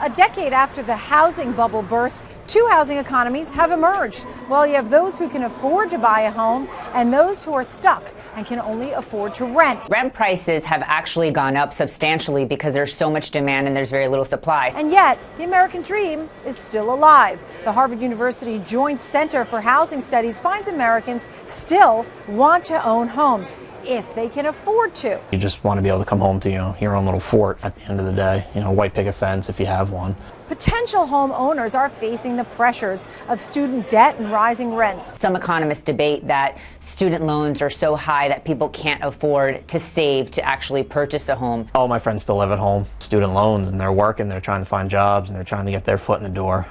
A decade after the housing bubble burst, two housing economies have emerged. Well, you have those who can afford to buy a home and those who are stuck and can only afford to rent. Rent prices have actually gone up substantially because there's so much demand and there's very little supply. And yet, the American dream is still alive. The Harvard University Joint Center for Housing Studies finds Americans still want to own homes if they can afford to. You just want to be able to come home to your own little fort at the end of the day, white picket fence if you have one. Potential homeowners are facing the pressures of student debt and rising rents. Some economists debate that student loans are so high that people can't afford to save to actually purchase a home. All my friends still live at home, student loans, and they're working, they're trying to find jobs, and they're trying to get their foot in the door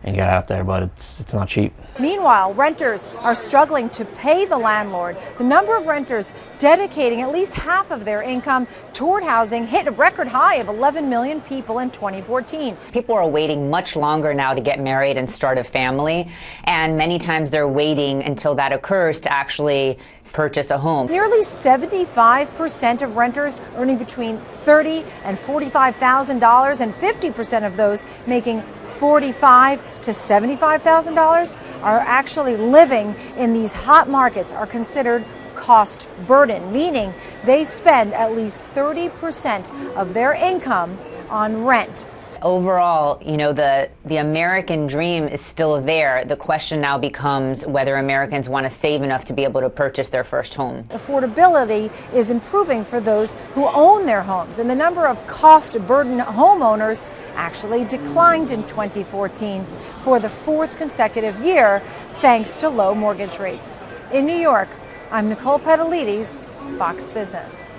and get out there, but it's not cheap. Meanwhile, renters are struggling to pay the landlord. The number of renters dedicating at least half of their income toward housing hit a record high of 11 million people in 2014. People are waiting much longer now to get married and start a family, and many times they're waiting until that occurs to actually purchase a home. Nearly 75% of renters earning between $30,000 and $45,000, and 50% of those making $45,000 to $75,000 are actually living in these hot markets are considered cost burden, meaning they spend at least 30% of their income on rent. Overall, the American dream is still there. The question now becomes whether Americans want to save enough to be able to purchase their first home. Affordability is improving for those who own their homes, and the number of cost-burdened homeowners actually declined in 2014 for the fourth consecutive year, thanks to low mortgage rates. In New York, I'm Nicole Petalides, Fox Business.